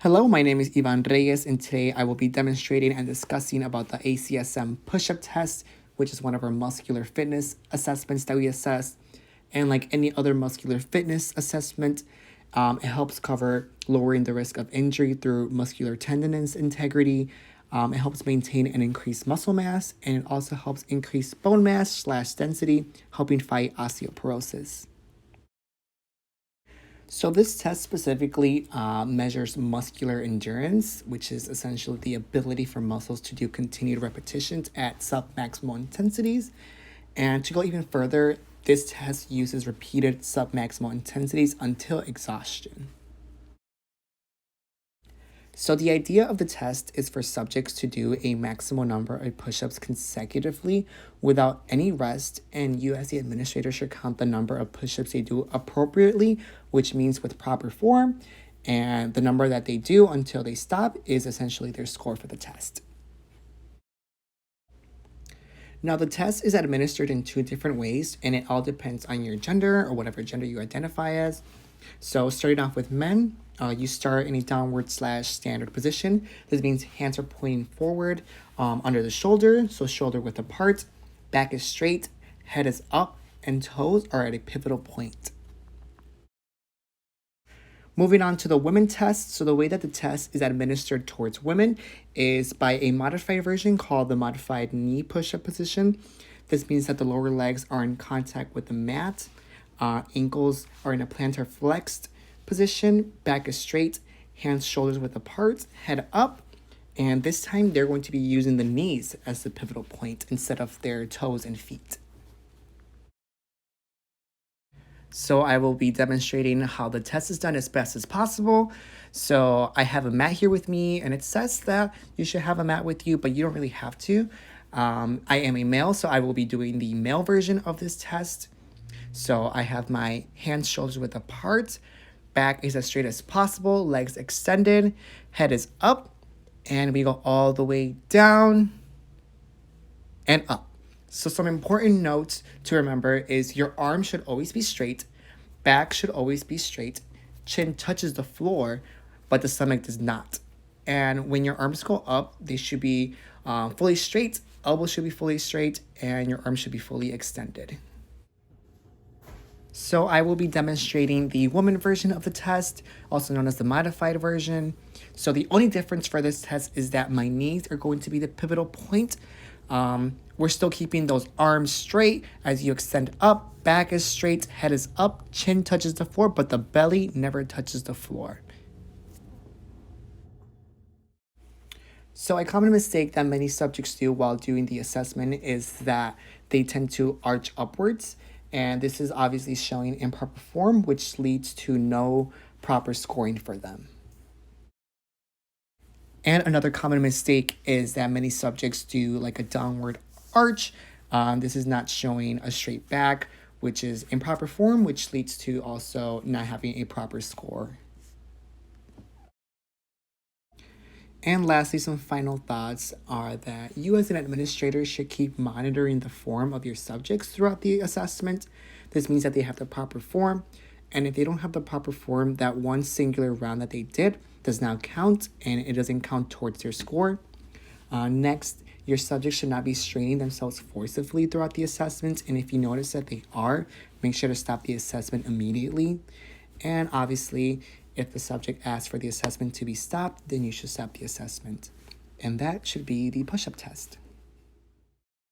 Hello, my name is Ivan Reyes, and today I will be demonstrating and discussing about the ACSM push-up test, which is one of our muscular fitness assessments that we assess. And like any other muscular fitness assessment, it helps cover lowering the risk of injury through muscular tendons integrity. It helps maintain and increase muscle mass, and it also helps increase bone mass/density, helping fight osteoporosis. So this test specifically measures muscular endurance, which is essentially the ability for muscles to do continued repetitions at submaximal intensities. And to go even further, this test uses repeated submaximal intensities until exhaustion. So the idea of the test is for subjects to do a maximal number of push-ups consecutively without any rest, and you as the administrator should count the number of push-ups they do appropriately, which means with proper form, and the number that they do until they stop is essentially their score for the test. Now, the test is administered in two different ways, and it all depends on your gender or whatever gender you identify as. So, starting off with men, you start in a downward/standard position. This means hands are pointing forward under the shoulder, so shoulder width apart, back is straight, head is up, and toes are at a pivotal point. Moving on to the women test. So the way that the test is administered towards women is by a modified version called the modified knee push-up position. This means that the lower legs are in contact with the mat, ankles are in a plantar flexed position, back is straight, hands, shoulders width apart, head up, and this time they're going to be using the knees as the pivotal point instead of their toes and feet. So I will be demonstrating how the test is done as best as possible. So I have a mat here with me, and it says that you should have a mat with you, but you don't really have to. I am a male, so I will be doing the male version of this test. So I have my hands, shoulders width apart, back is as straight as possible, legs extended, head is up, and we go all the way down and up. So some important notes to remember is your arm should always be straight, back should always be straight, chin touches the floor, but the stomach does not. And when your arms go up, they should be fully straight, elbows should be fully straight, and your arms should be fully extended. So I will be demonstrating the woman version of the test, also known as the modified version. So the only difference for this test is that my knees are going to be the pivotal point. We're still keeping those arms straight as you extend up, back is straight, head is up, chin touches the floor, but the belly never touches the floor. So a common mistake that many subjects do while doing the assessment is that they tend to arch upwards, and this is obviously showing improper form, which leads to no proper scoring for them. And another common mistake is that many subjects do like a downward arch. This is not showing a straight back, which is improper form, which leads to also not having a proper score. And lastly, some final thoughts are that you as an administrator should keep monitoring the form of your subjects throughout the assessment. This means that they have the proper form, and if they don't have the proper form, that one singular round that they did does not count, and it doesn't count towards their score. Next, your subjects should not be straining themselves forcibly throughout the assessment, and if you notice that they are, make sure to stop the assessment immediately. And obviously, if the subject asks for the assessment to be stopped, then you should stop the assessment. And that should be the push-up test.